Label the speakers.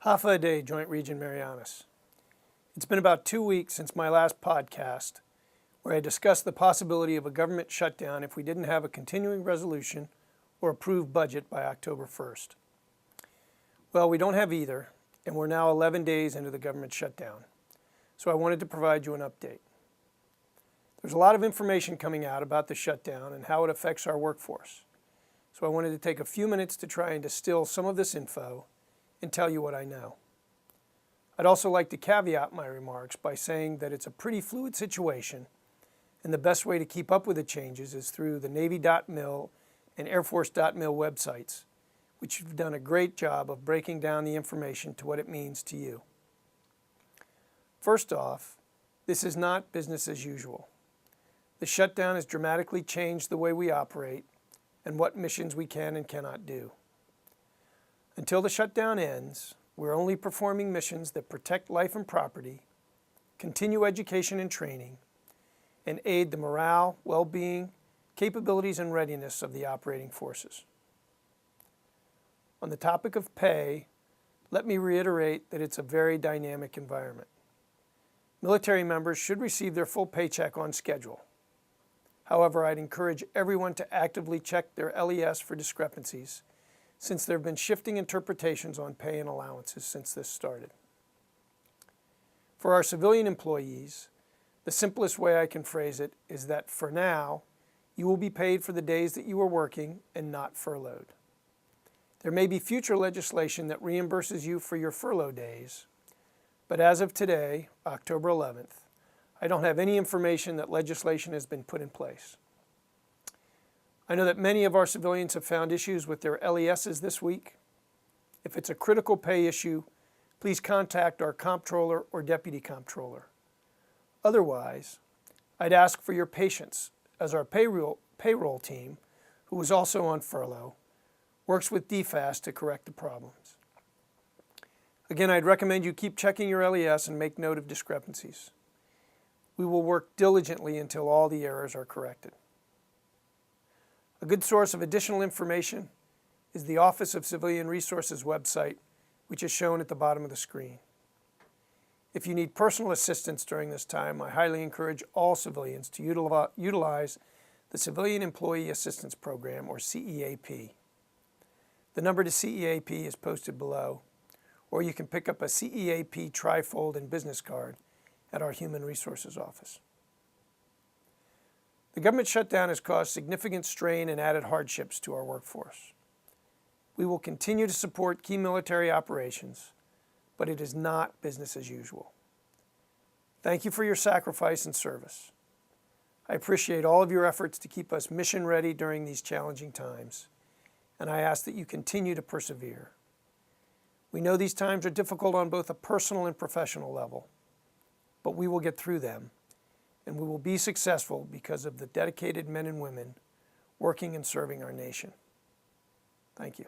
Speaker 1: Half a day, Joint Region Marianas. It's been about 2 weeks since my last podcast, where I discussed the possibility of a government shutdown if we didn't have a continuing resolution or approved budget by October 1st. Well, we don't have either, and we're now 11 days into the government shutdown, so I wanted to provide you an update. There's a lot of information coming out about the shutdown and how it affects our workforce, so I wanted to take a few minutes to try and distill some of this info and tell you what I know. I'd also like to caveat my remarks by saying that it's a pretty fluid situation, and the best way to keep up with the changes is through the Navy.mil and Air Force.mil websites, which have done a great job of breaking down the information to what it means to you. First off, this is not business as usual. The shutdown has dramatically changed the way we operate and what missions we can and cannot do. Until the shutdown ends, we're only performing missions that protect life and property, continue education and training, and aid the morale, well-being, capabilities, and readiness of the operating forces. On the topic of pay, let me reiterate that it's a very dynamic environment. Military members should receive their full paycheck on schedule. However, I'd encourage everyone to actively check their LES for discrepancies, since there have been shifting interpretations on pay and allowances since this started. For our civilian employees, the simplest way I can phrase it is that for now, you will be paid for the days that you are working and not furloughed. There may be future legislation that reimburses you for your furlough days, but as of today, October 11th, I don't have any information that legislation has been put in place. I know that many of our civilians have found issues with their LESs this week. If it's a critical pay issue, please contact our comptroller or deputy comptroller. Otherwise, I'd ask for your patience as our payroll team, who is also on furlough, works with DFAS to correct the problems. Again, I'd recommend you keep checking your LES and make note of discrepancies. We will work diligently until all the errors are corrected. A good source of additional information is the Office of Civilian Resources website, which is shown at the bottom of the screen. If you need personal assistance during this time, I highly encourage all civilians to utilize the Civilian Employee Assistance Program, or CEAP. The number to CEAP is posted below, or you can pick up a CEAP trifold and business card at our Human Resources office. The government shutdown has caused significant strain and added hardships to our workforce. We will continue to support key military operations, but it is not business as usual. Thank you for your sacrifice and service. I appreciate all of your efforts to keep us mission ready during these challenging times, and I ask that you continue to persevere. We know these times are difficult on both a personal and professional level, but we will get through them, and we will be successful because of the dedicated men and women working and serving our nation. Thank you.